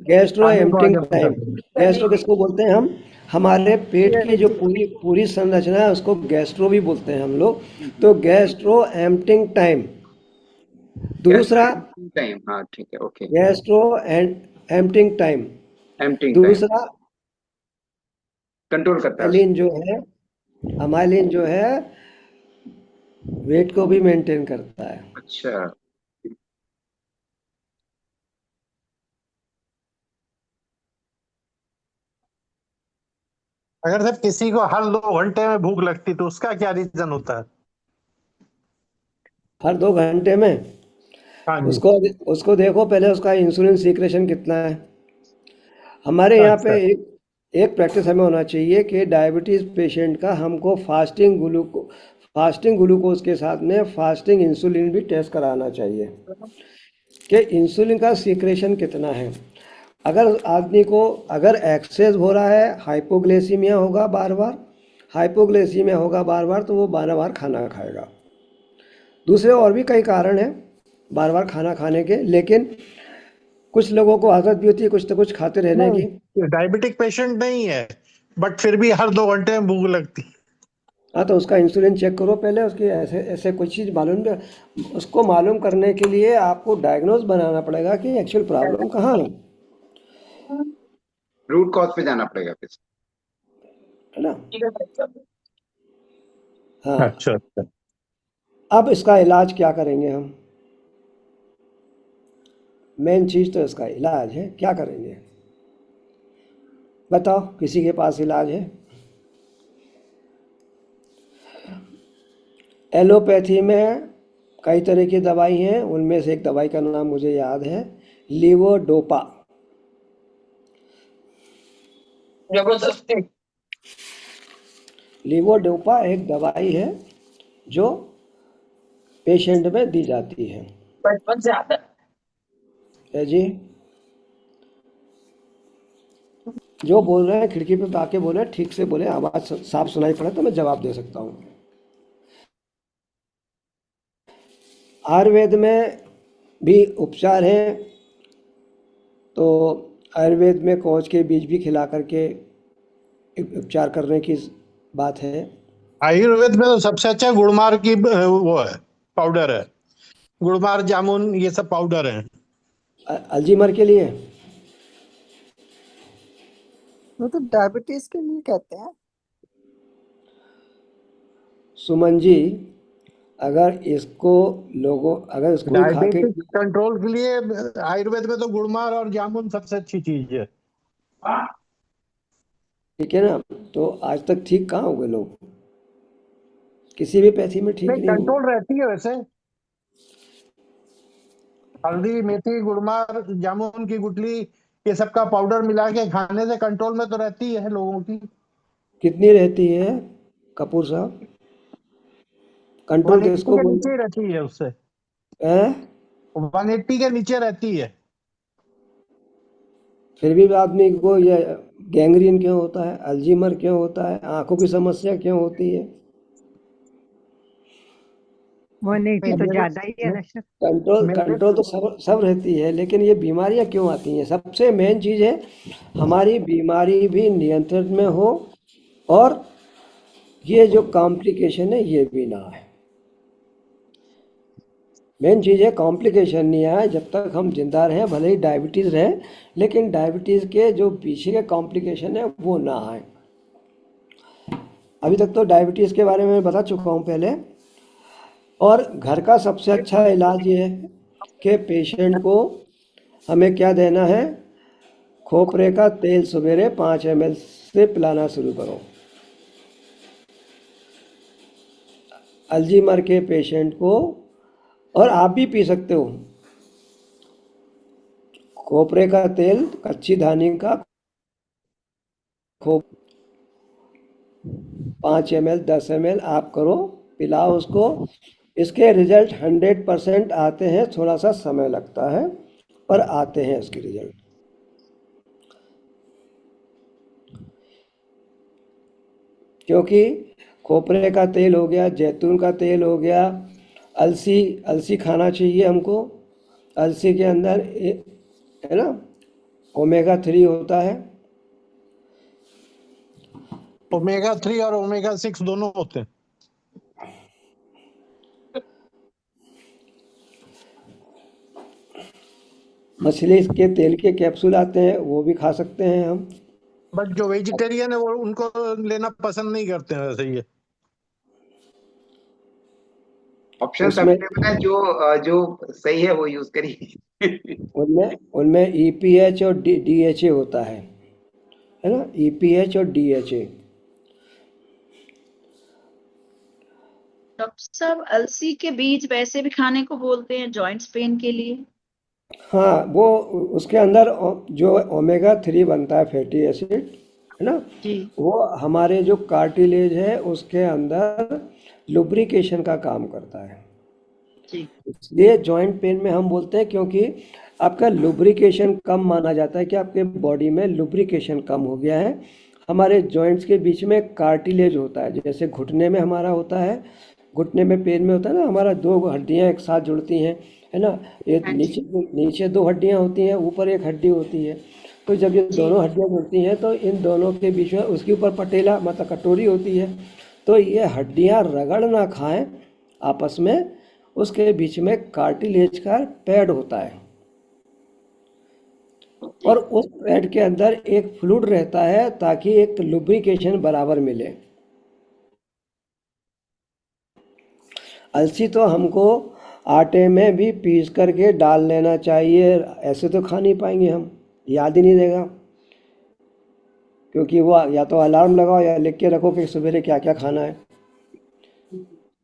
गैस्ट्रो खाने को एम्पटिंग हजम टाइम। करते हैं। गैस्ट्रो किसको बोलते हैं हम? हमारे पेट की जो रियलिटी पूरी पूरी संरचना है उसको गैस्ट्रो भी बोलते हैं हम लोग। तो गैस्ट्रो एम्पटिंग टाइम। दूसरा, गैस्ट्रो टाइम, हाँ ठीक है, okay. Gastro and emptying time. Emptying time दूसरा, कंट्रोल करता है उसको। एलिन जो है, अमाइलिन जो है वेट को भी मेंटेन करता है। अच्छा। अगर सिर्फ किसी को हर 2 घंटे में भूख लगती तो उसका क्या रीजन होता है? हर 2 घंटे में हाँ जी। उसको उसको देखो पहले उसका इंसुलिन सीक्रेशन कितना है। हमारे यहाँ पे अच्छा। एक एक प्रैक्टिस हमें होना चाहिए कि डायबिटीज़ पेशेंट का हमको फास्टिंग ग्लूकोज के साथ में फास्टिंग इंसुलिन भी टेस्ट कराना चाहिए कि इंसुलिन का सीक्रेशन कितना है। अगर आदमी को अगर एक्सेस हो रहा है, हाइपोग्लाइसीमिया होगा बार बार, हाइपोग्लाइसीमिया होगा बार बार, तो वो बार बार खाना खाएगा। दूसरे और भी कई कारण हैं बार बार खाना खाने के, लेकिन कुछ लोगों को आदत भी होती है कुछ तो कुछ खाते रहने की। नहीं, डायबिटिक पेशेंट नहीं है, बट फिर भी हर 2 घंटे में भूख लगती। हाँ, तो उसका इंसुलिन चेक करो पहले, उसकी ऐसे ऐसे कुछ चीज़ मालूम उसको मालूम करने के लिए आपको डायग्नोज बनाना पड़ेगा कि एक्चुअल प्रॉब्लम कहाँ है रूट कॉज पे जाना पड़ेगा फिर। है ना। हाँ, अच्छा अच्छा। अब इसका इलाज क्या करेंगे हम। मेन चीज़ तो इसका इलाज है, क्या करेंगे बताओ, किसी के पास इलाज है। एलोपैथी में कई तरह की दवाई हैं, उनमें से एक दवाई का नाम मुझे याद है, लीवोडोपा। जबरदस्ती। लीवोडोपा एक दवाई है जो पेशेंट में दी जाती है। बचपन से आता है। है जी, जो बोल रहे हैं खिड़की पे आके बोले, ठीक से बोले, आवाज़ साफ सुनाई पड़े तो मैं जवाब दे सकता हूँ। आयुर्वेद में भी उपचार हैं, तो आयुर्वेद में कोच के बीज भी खिला करके उपचार करने की बात है। आयुर्वेद में तो सबसे अच्छा गुड़मार की वो है, पाउडर है। गुड़मार जामुन ये सब पाउडर है। अल्जीमर के लिए वो तो डायबिटीज के लिए कहते हैं। सुमन जी, अगर इसको कोई खा के, डायबिटिक कंट्रोल के लिए आयुर्वेद में तो गुड़मार और जामुन सबसे अच्छी चीज है। ठीक है ना, तो आज तक ठीक कहाँ हुए लोग, किसी भी पैथी में ठीक नहीं, नहीं हुए। कंट्रोल रहती है वैसे। हल्दी, मेथी, गुड़मार, जामुन की गुठली, ये सब का पाउडर मिला के खाने से कंट्रोल में तो रहती है लोगों की। कितनी रहती है कपूर साहब, कंट्रोल 180 किसको के नीचे बोले ही रहती है उससे। हैं। 180 के नीचे रहती है। फिर भी आदमी को ये गैंग्रीन क्यों होता है, अल्जीमर क्यों होता है, आंखों की समस्या क्यों होती है। वो नहीं थी नहीं, तो मेरे ज्यादा ही है ना सर। कंट्रोल मेरे कंट्रोल तो सब सब रहती है, लेकिन ये बीमारियां क्यों आती हैं। सबसे मेन चीज़ है हमारी बीमारी भी नियंत्रण में हो, और ये जो कॉम्प्लिकेशन है ये भी ना आए। मेन चीज़ है कॉम्प्लिकेशन नहीं आए, जब तक हम जिंदा रहें, भले ही डायबिटीज़ रहे, लेकिन डायबिटीज़ के जो पीछे के कॉम्प्लिकेशन है वो ना आए। अभी तक तो डायबिटीज़ के बारे में मैं बता चुका हूँ पहले। और घर का सबसे अच्छा इलाज ये है कि पेशेंट को हमें क्या देना है, खोपरे का तेल सवेरे 5 ml से पिलाना शुरू करो। अल्जीमर के पेशेंट को, और आप भी पी सकते हो, खोपरे का तेल, कच्ची धानी का खोप 5 ml 10 ml आप करो, पिलाओ उसको। इसके रिजल्ट 100% आते हैं, थोड़ा सा समय लगता है पर आते हैं इसके रिजल्ट। क्योंकि खोपरे का तेल हो गया, जैतून का तेल हो गया, अलसी अलसी खाना चाहिए हमको। अलसी के अंदर है ना ओमेगा 3 होता है। ओमेगा 3 और ओमेगा 6 दोनों होते हैं। मछली के तेल के कैप्सूल आते हैं, वो भी खा सकते हैं हम। बट जो वेजिटेरियन है वो उनको लेना पसंद नहीं करते हैं वैसे ये। ऑप्शंस उसमें अवेलेबल है, जो सही है वो यूज करिए। उनमें उनमें EPH और DHA होता है ना, EPH और DHA। डॉक्टर साहब अलसी के बीज वैसे भी खाने को बोलते हैं जॉइंट्स पेन के लिए। हाँ, वो उसके अंदर जो ओमेगा 3 बनता है, फैटी एसिड, है ना, जी वो हमारे जो कार्टिलेज है उसके अंदर लुब्रिकेशन का काम करता है। जी इसलिए जॉइंट पेन में हम बोलते हैं, क्योंकि आपका लुब्रिकेशन कम माना जाता है कि आपके बॉडी में लुब्रिकेशन कम हो गया है। हमारे जॉइंट्स के बीच में कार्टिलेज होता है, जैसे घुटने में हमारा होता है, घुटने में पेन में होता है ना, हमारा दो हड्डियां एक साथ जुड़ती हैं, है ना। ये हाँ नीचे जी नीचे दो हड्डियां होती हैं, ऊपर एक हड्डी होती है। तो जब ये जी दोनों हड्डियां जुड़ती हैं तो इन दोनों के बीच में उसके ऊपर पटेला मतलब कटोरी होती है। तो ये हड्डियां रगड़ ना खाएं आपस में, उसके बीच में कार्टिलेज का पैड होता है, और जी उस पैड के अंदर एक फ्लूइड रहता है ताकि एक लुब्रिकेशन बराबर मिले। अलसी तो हमको आटे में भी पीस करके डाल लेना चाहिए, ऐसे तो खा नहीं पाएंगे हम, याद ही नहीं रहेगा, क्योंकि वो या तो अलार्म लगाओ या लिख के रखो कि सवेरे क्या क्या खाना है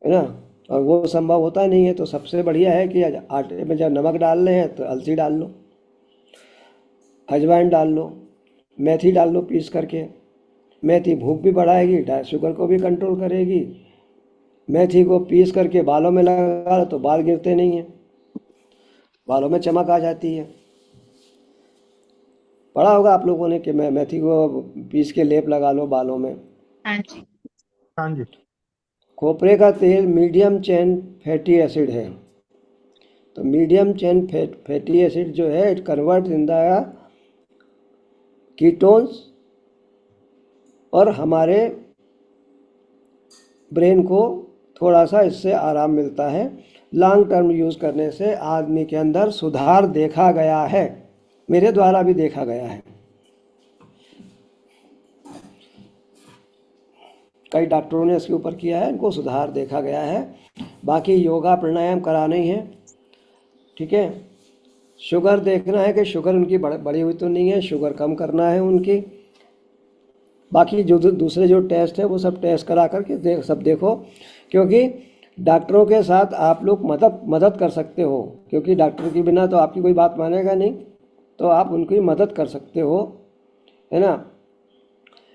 ना, और वो संभव होता नहीं है। तो सबसे बढ़िया है कि आटे में जब नमक डाल रहे हैं तो अलसी डाल लो, अजवाइन डाल लो, मेथी डाल लो पीस करके। मेथी भूख भी बढ़ाएगी, शुगर को भी कंट्रोल करेगी। मेथी को पीस करके बालों में लगा लो तो बाल गिरते नहीं हैं, बालों में चमक आ जाती है। पढ़ा होगा आप लोगों ने कि मैं मेथी को पीस के लेप लगा लो बालों में। हाँ जी हाँ जी। खोपरे का तेल मीडियम चेन फैटी एसिड है। तो मीडियम चेन फैटी एसिड जो है, it convert in the ketones, और हमारे ब्रेन को थोड़ा सा इससे आराम मिलता है। लॉन्ग टर्म यूज़ करने से आदमी के अंदर सुधार देखा गया है, मेरे द्वारा भी देखा गया है, कई डॉक्टरों ने इसके ऊपर किया है, इनको सुधार देखा गया है। बाकी योगा प्राणायाम कराना ही है, ठीक है। शुगर देखना है कि शुगर उनकी बढ़ी हुई तो नहीं है, शुगर कम करना है उनकी। बाकी जो दूसरे जो टेस्ट है वो सब टेस्ट करा करके सब देखो, क्योंकि डॉक्टरों के साथ आप लोग मदद कर सकते हो, क्योंकि डॉक्टर के बिना तो आपकी कोई बात मानेगा नहीं, तो आप उनकी मदद कर सकते हो, है ना।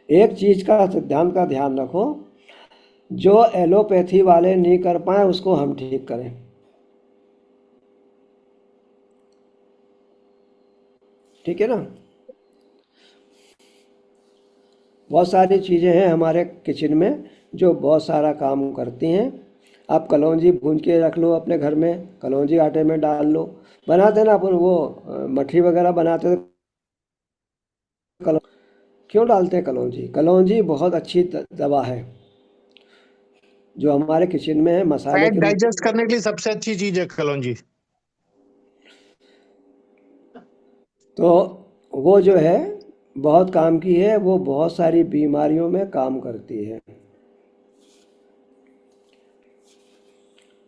एक चीज़ का सिद्धांत का ध्यान रखो, जो एलोपैथी वाले नहीं कर पाए उसको हम ठीक करें, ठीक है ना। बहुत सारी चीज़ें हैं हमारे किचन में जो बहुत सारा काम करती हैं। आप कलौंजी भून के रख लो अपने घर में, कलौंजी आटे में डाल लो, बनाते ना अपन वो मठरी वगैरह बनाते तो क्यों डालते हैं कलौंजी? कलौंजी बहुत अच्छी दवा है जो हमारे किचन में है, मसाले फैट के रूप डाइजेस्ट करने के लिए सबसे अच्छी चीज है कलौंजी। तो वो जो है बहुत काम की है, वो बहुत सारी बीमारियों में काम करती है।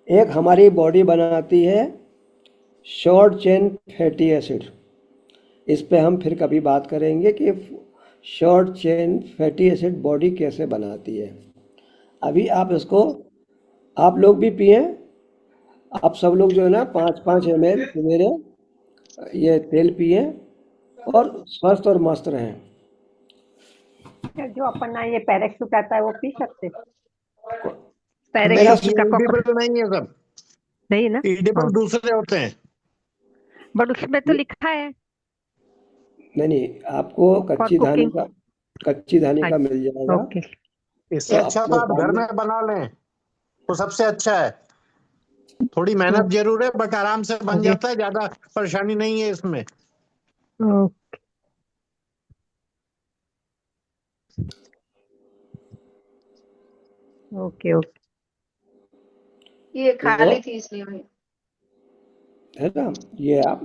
एक हमारी बॉडी बनाती है शॉर्ट चेन फैटी एसिड, इस पे हम फिर कभी बात करेंगे कि short chain fatty acid body कैसे बनाती है। अभी आप इसको आप लोग भी पिए, आप सब लोग जो है ना 5-5 ml सवेरे ये तेल पिए और स्वस्थ और मस्त रहें। जो अपना ये पैराशूट आता है वो पी सकते? मेरा पैराशूट का कोकोनट एडिबल नहीं है सब, नहीं ना? एडिबल हाँ, दूसरे होते हैं। बट उसमें तो लिखा है नहीं, आपको फॉर कुकिंग। कच्ची धानी का मिल अच्छा, जाएगा। ओके। इससे तो अच्छा तो अपने आप घर सामने में बना लें तो सबसे अच्छा है। थोड़ी मेहनत जरूर है बट आराम से बन ओके जाता है, ज्यादा परेशानी नहीं है इसमें। Okay okay. ये तो खा ली थी इसलिए मैं है ना, ये आप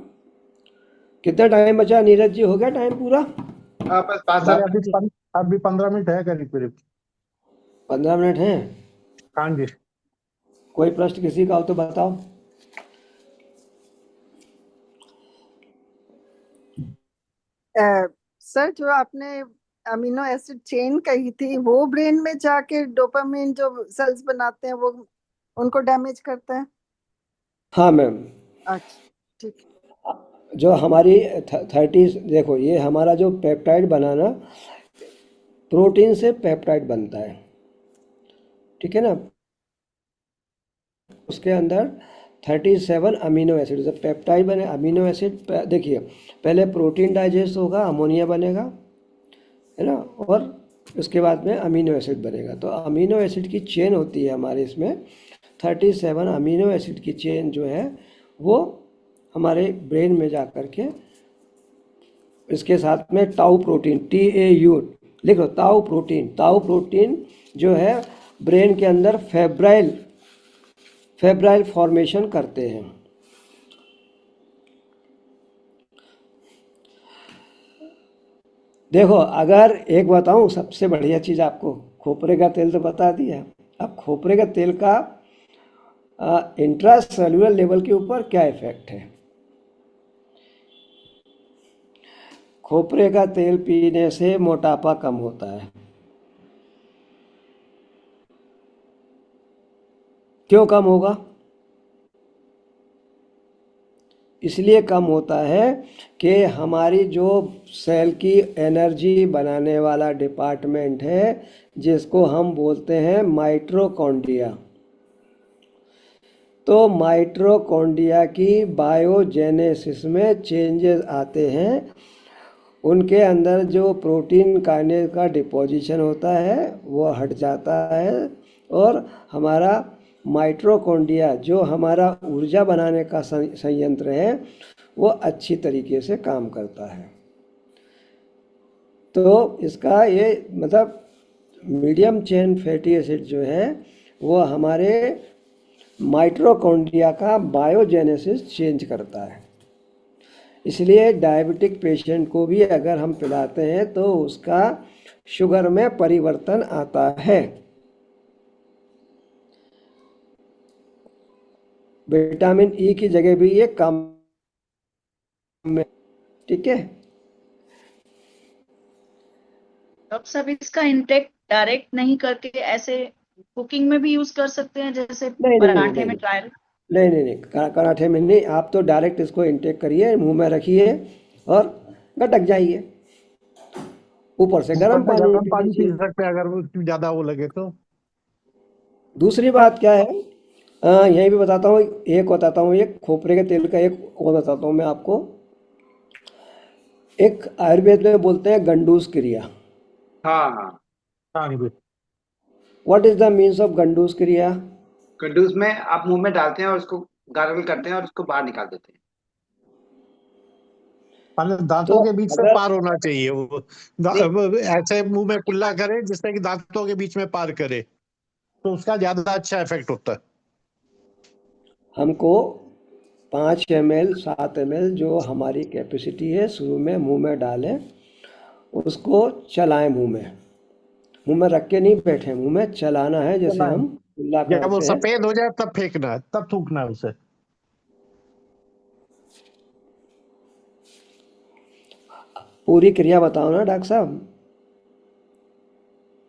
कितना टाइम बचा नीरज जी, हो गया टाइम पूरा? बस 5-7 अभी अभी 15 मिनट है करीब करीब। 15 मिनट हैं। हाँ जी। कोई प्रश्न किसी का हो तो बताओ। सर जो आपने अमीनो एसिड चेन कही थी वो ब्रेन में जाके डोपामिन जो सेल्स बनाते हैं वो उनको डैमेज करता है? हाँ मैम, अच्छा, ठीक है। जो हमारी 30 देखो, ये हमारा जो पेप्टाइड बनाना, प्रोटीन से पेप्टाइड बनता है, ठीक है ना। उसके अंदर 37 अमीनो एसिड, जब पेप्टाइड बने अमीनो एसिड, देखिए पहले प्रोटीन डाइजेस्ट होगा, अमोनिया बनेगा, है ना, और उसके बाद में अमीनो एसिड बनेगा। तो अमीनो एसिड की चेन होती है हमारे इसमें, 37 अमीनो एसिड की चेन जो है वो हमारे ब्रेन में जा कर के, इसके साथ में टाउ प्रोटीन, TAU लिख लो, टाउ प्रोटीन जो है ब्रेन के अंदर फेब्राइल फॉर्मेशन करते हैं। देखो, अगर एक बताऊं सबसे बढ़िया चीज़ आपको, खोपरे का तेल तो बता दिया, अब खोपरे का तेल का इंट्रा सेलुलर लेवल के ऊपर क्या इफेक्ट है। खोपरे का तेल पीने से मोटापा कम होता है। क्यों कम होगा? इसलिए कम होता है कि हमारी जो सेल की एनर्जी बनाने वाला डिपार्टमेंट है, जिसको हम बोलते हैं माइटोकॉन्ड्रिया, तो माइटोकॉन्ड्रिया की बायोजेनेसिस में चेंजेस आते हैं। उनके अंदर जो प्रोटीन काइनेज का डिपोजिशन होता है वो हट जाता है, और हमारा माइटोकॉन्ड्रिया जो हमारा ऊर्जा बनाने का संयंत्र है वो अच्छी तरीके से काम करता है। तो इसका ये मतलब मीडियम चेन फैटी एसिड जो है वो हमारे माइटोकॉन्ड्रिया का बायोजेनेसिस चेंज करता है। इसलिए डायबिटिक पेशेंट को भी अगर हम पिलाते हैं तो उसका शुगर में परिवर्तन आता है। विटामिन ई की जगह भी ये कम में, ठीक है। अब सब इसका इंटेक डायरेक्ट नहीं करके ऐसे कुकिंग में भी यूज कर सकते हैं, जैसे नहीं नहीं नहीं पराठे नहीं में ट्रायल। नहीं नहीं नहीं, पराठे में नहीं, आप तो डायरेक्ट इसको इंटेक करिए, मुंह में रखिए और गटक जाइए, ऊपर से गर्म ऊपर से पानी गर्म पी पानी पी लीजिए। सकते हैं अगर वो ज्यादा वो लगे तो। दूसरी बात क्या है, यही भी बताता हूँ, एक बताता हूँ, एक खोपरे के तेल का एक और बताता हूँ मैं आपको। एक आयुर्वेद में बोलते हैं गंडूस क्रिया। हाँ हाँ, हाँ जी। What is the means of गंडूस क्रिया? कंडूस में आप मुंह में डालते हैं और उसको गार्गल करते हैं और उसको बाहर निकाल देते हैं। पहले तो दांतों के बीच से अगर पार होना चाहिए वो। नहीं, वो ऐसे मुंह में कुल्ला करे जिससे कि दांतों के बीच में पार करे, तो उसका ज्यादा अच्छा इफेक्ट होता है। हमको 5 ml 7 ml जो हमारी कैपेसिटी है शुरू में मुंह में डालें, उसको चलाएं, मुंह में रख के नहीं बैठे, मुंह में चलाना है, जैसे चला है। हम कुल्ला जब वो करते हैं। सफेद हो जाए तब फेंकना है, तब थूकना है उसे। पूरी क्रिया बताओ ना डॉक्टर साहब,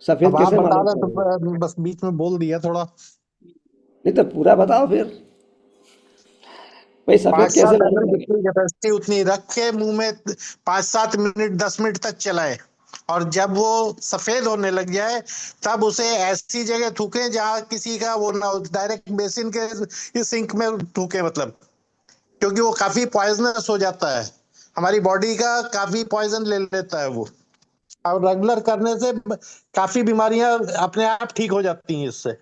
सफेद अब आप कैसे बता मालूम रहे पड़ेगा? तो बस बीच में बोल दिया थोड़ा। नहीं तो पूरा बताओ फिर, भाई सफेद पाँच कैसे सात एम मालूम एल पड़ेगा? जितनी कैपेसिटी उतनी रख के मुंह में 5-7 मिनट 10 मिनट तक चलाए, और जब वो सफेद होने लग जाए तब उसे ऐसी जगह थूके जहां किसी का वो ना हो, डायरेक्ट बेसिन के सिंक में थूके, मतलब क्योंकि वो काफी पॉइजनस हो जाता है, हमारी बॉडी का काफी पॉइजन ले लेता है वो। और रेगुलर करने से काफी बीमारियां अपने आप ठीक हो जाती हैं इससे।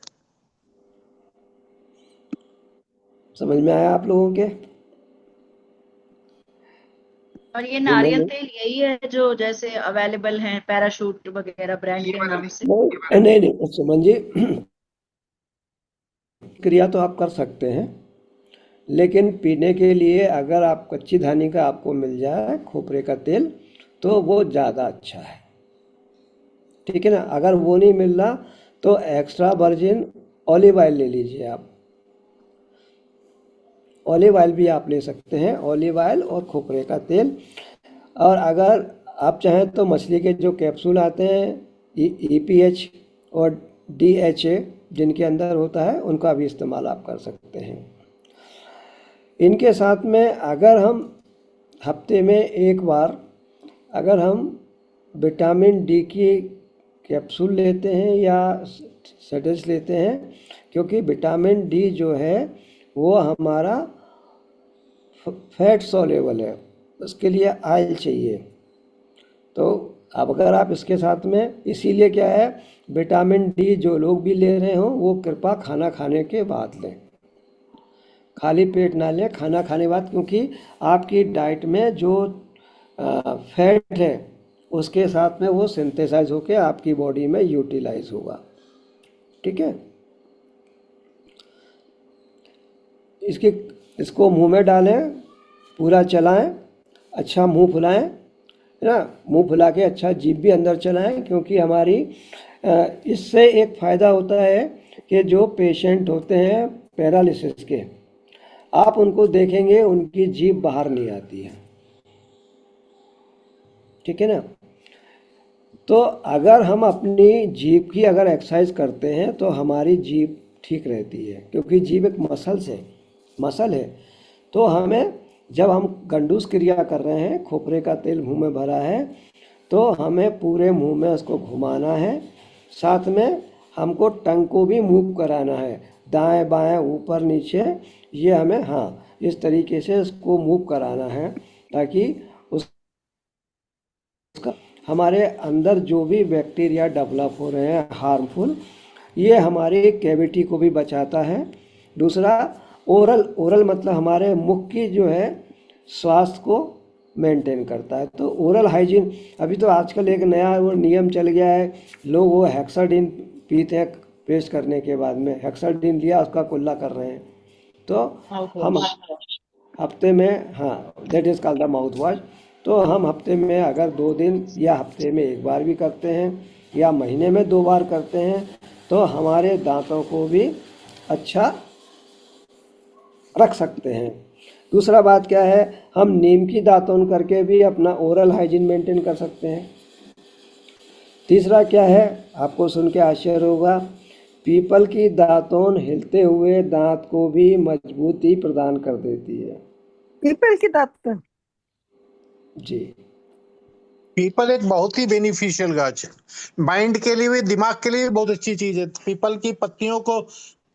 समझ में आया आप लोगों के? और ये मुंह में नारियल नहीं तेल यही है जो जैसे अवेलेबल है पैराशूट वगैरह ब्रांड ये के वाला नाम नहीं, से? नहीं ये वाला नहीं नहीं, सुमन जी, क्रिया तो आप कर सकते हैं, लेकिन पीने के लिए अगर आप कच्ची धानी का आपको मिल जाए खोपरे का तेल तो वो ज़्यादा अच्छा है, ठीक है ना। अगर वो नहीं मिल रहा तो एक्स्ट्रा वर्जिन ऑलिव ऑयल ले लीजिए आप, ऑलिव ऑयल भी आप ले सकते हैं, ऑलिव ऑयल और खोपरे का तेल। और अगर आप चाहें तो मछली के जो कैप्सूल आते हैं EPH और DHA जिनके अंदर होता है उनका भी इस्तेमाल आप कर सकते हैं। इनके साथ में अगर हम हफ्ते में एक बार अगर हम विटामिन डी की कैप्सूल लेते हैं या सटेज लेते हैं, क्योंकि विटामिन डी जो है वो हमारा फैट सॉल्युबल है, उसके लिए ऑयल चाहिए। तो अब अगर आप इसके साथ में, इसीलिए क्या है, विटामिन डी जो लोग भी ले रहे हों वो कृपया खाना खाने के बाद लें, खाली पेट ना लें, खाना खाने के बाद, क्योंकि आपकी डाइट में जो फैट है उसके साथ में वो सिंथेसाइज होकर आपकी बॉडी में यूटिलाइज होगा। ठीक है, इसको मुंह में डालें, पूरा चलाएं, अच्छा मुंह फुलाएं, है ना, मुंह फुला के अच्छा जीभ भी अंदर चलाएं, क्योंकि हमारी इससे एक फ़ायदा होता है कि जो पेशेंट होते हैं पैरालिसिस के, आप उनको देखेंगे उनकी जीभ बाहर नहीं आती है। ठीक है ना, तो अगर हम अपनी जीभ की अगर एक्सरसाइज करते हैं तो हमारी जीभ ठीक रहती है, क्योंकि जीभ एक मसल है। तो हमें, जब हम गंडूस क्रिया कर रहे हैं, खोपरे का तेल मुंह में भरा है, तो हमें पूरे मुंह में उसको घुमाना है, साथ में हमको टंग को भी मूव कराना है, दाएं बाएं ऊपर नीचे, ये हमें, हाँ, इस तरीके से इसको मूव कराना है, ताकि उसका हमारे अंदर जो भी बैक्टीरिया डेवलप हो रहे हैं हार्मफुल, ये हमारी कैविटी को भी बचाता है। दूसरा, ओरल मतलब हमारे मुख की जो है स्वास्थ्य को मेंटेन करता है। तो ओरल हाइजीन, अभी तो आजकल एक नया वो नियम चल गया है, लोग वो हेक्साडीन पीते हैं पेस्ट करने के बाद में, हेक्साडीन लिया उसका कुल्ला कर रहे हैं। तो हम हफ्ते में, हाँ, that is called the mouth wash. तो हम हफ्ते में अगर 2 दिन या हफ्ते में 1 बार भी करते हैं या महीने में 2 बार करते हैं, तो हमारे दांतों को भी अच्छा रख सकते हैं। दूसरा बात क्या है, हम नीम की दातुन करके भी अपना ओरल हाइजीन मेंटेन कर सकते हैं। तीसरा क्या है, आपको सुन के आश्चर्य होगा, पीपल की दातुन हिलते हुए दांत को भी मजबूती प्रदान कर देती है। पीपल की दातुन, जी, पीपल एक बहुत ही बेनिफिशियल गाछ है, माइंड के लिए भी, दिमाग के लिए भी बहुत अच्छी चीज है। पीपल की पत्तियों को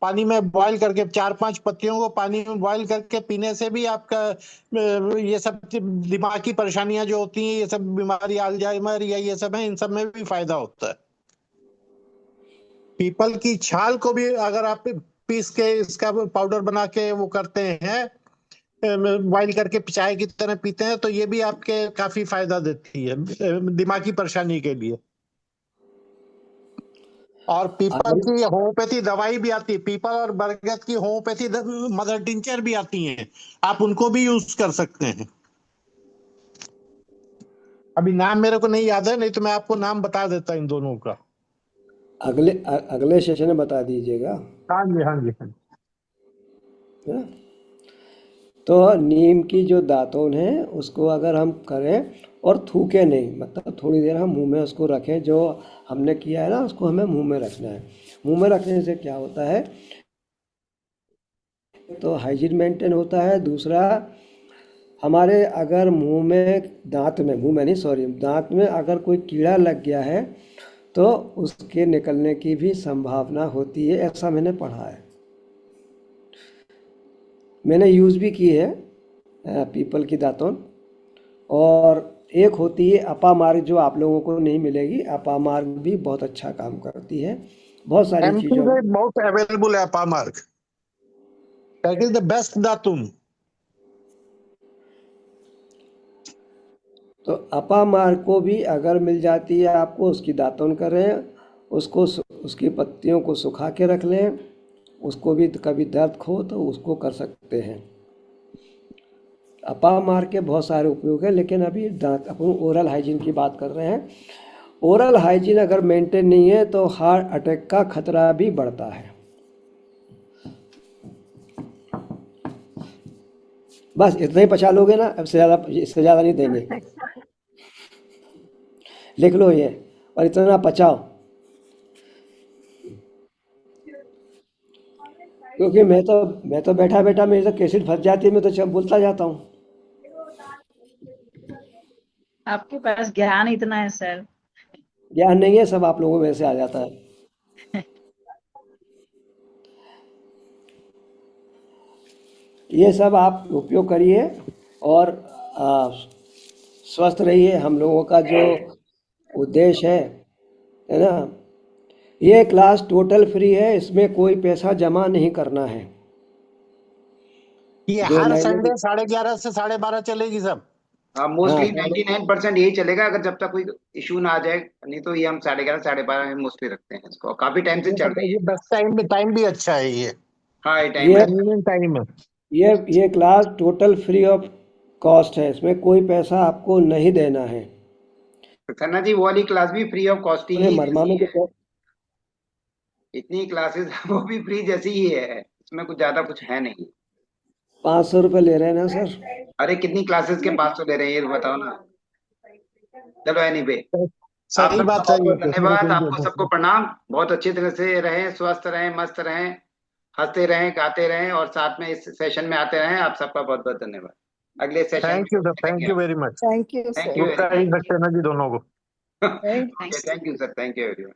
पानी में बॉईल करके, 4-5 पत्तियों को पानी में बॉईल करके पीने से भी आपका ये सब दिमाग की परेशानियां जो होती हैं, ये सब बीमारी, अल्जाइमर या ये सब है, इन सब में भी फायदा होता है। पीपल की छाल को भी अगर आप पीस के इसका पाउडर बना के वो करते हैं, बॉईल करके चाय की तरह पीते हैं, तो ये भी आपके काफी फायदा देती है दिमागी परेशानी के लिए। और पीपल की होम्योपैथी दवाई भी आती है, पीपल और बरगद की होम्योपैथी मदर टिंचर भी आती हैं, आप उनको भी यूज कर सकते हैं। अभी नाम मेरे को नहीं याद है, नहीं तो मैं आपको नाम बता देता इन दोनों का। अगले सेशन में बता दीजिएगा, हाँ जी, हाँ जी, हाँ जी। है ना। तो नीम की जो दातुन है उसको अगर हम करें और थूके नहीं, मतलब थोड़ी देर हम मुंह में उसको रखें, जो हमने किया है ना उसको हमें मुंह में रखना है। मुंह में रखने से क्या होता है, तो हाइजीन मेंटेन होता है। दूसरा, हमारे अगर मुंह में दांत में अगर कोई कीड़ा लग गया है तो उसके निकलने की भी संभावना होती है, ऐसा मैंने पढ़ा है, मैंने यूज़ भी की है पीपल की दातुन। और एक होती है अपामार्ग, जो आप लोगों को नहीं मिलेगी, अपामार्ग भी बहुत अच्छा काम करती है, बहुत सारी एमपी चीज़ों में बहुत अवेलेबल है अपामार्ग, दैट इज द बेस्ट दातुन। तो अपामार्ग को भी अगर मिल जाती है आपको, उसकी दातुन करें, उसको उसकी पत्तियों को सुखा के रख लें, उसको भी कभी दर्द हो तो उसको कर सकते हैं। अपामार्ग के बहुत सारे उपयोग हैं, लेकिन अभी दांत अपन ओरल हाइजीन की बात कर रहे हैं। ओरल हाइजीन अगर मेंटेन नहीं है तो हार्ट अटैक का खतरा भी बढ़ता है। बस इतना ही पचा लोगे ना, अब से ज़्यादा, इससे ज़्यादा नहीं देंगे, लिख लो ये, और इतना पचाओ। क्योंकि मैं तो बैठा बैठा मेरी तो कैसेट फंस जाती है, मैं तो सब बोलता जाता हूँ। आपके पास ज्ञान इतना है सर। ज्ञान नहीं है, सब आप लोगों में से आ जाता है। ये सब आप उपयोग करिए और आ, स्वस्थ रहिए। हम लोगों का जो उद्देश्य है ना, ये क्लास टोटल फ्री है, इसमें कोई पैसा जमा नहीं करना है। ये जो हर नए संडे लोग, 11:30 से 12:30 चलेगी सब। हाँ मोस्टली 11:30 99% यही चलेगा, अगर जब तक कोई इशू ना आ जाए। नहीं तो ये हम 11:30 12:30 में मोस्टली रखते हैं इसको, काफी टाइम से ये चल तो रही है। ये बेस्ट टाइम भी अच्छा है ये। हाँ, ये टाइम ये अच्छा है। कन्वीनियंट टाइम है। ये class total free of cost है, इसमें कोई पैसा आपको नहीं देना है। तो खन्ना जी, वो वाली क्लास भी फ्री ऑफ कॉस्ट उन्हें ही मरमा जैसी में है। इतनी क्लासेस वो भी फ्री जैसी ही है, इसमें कुछ ज्यादा कुछ है नहीं। 500 रुपये ले रहे हैं ना सर? अरे कितनी क्लासेस के 500 ले रहे हैं, ये बताओ ना। चलो एनीवे, आप सही सबका बात है बहुत ये बहुत धन्यवाद, आपको तो। सबको प्रणाम। बहुत अच्छी तरह से रहें, स्वस्थ रहें, मस्त रहें, हंसते रहें, गाते रहें, और साथ में इस सेशन में आते रहें। आप सबका बहुत बहुत धन्यवाद। अगले सेशन थैंक में यू सर, थैंक मिलेंगे। You very much. Thank you thank sir. You good very time Saxena ji दोनों को। Much. Thank thank you sir, thank you everyone.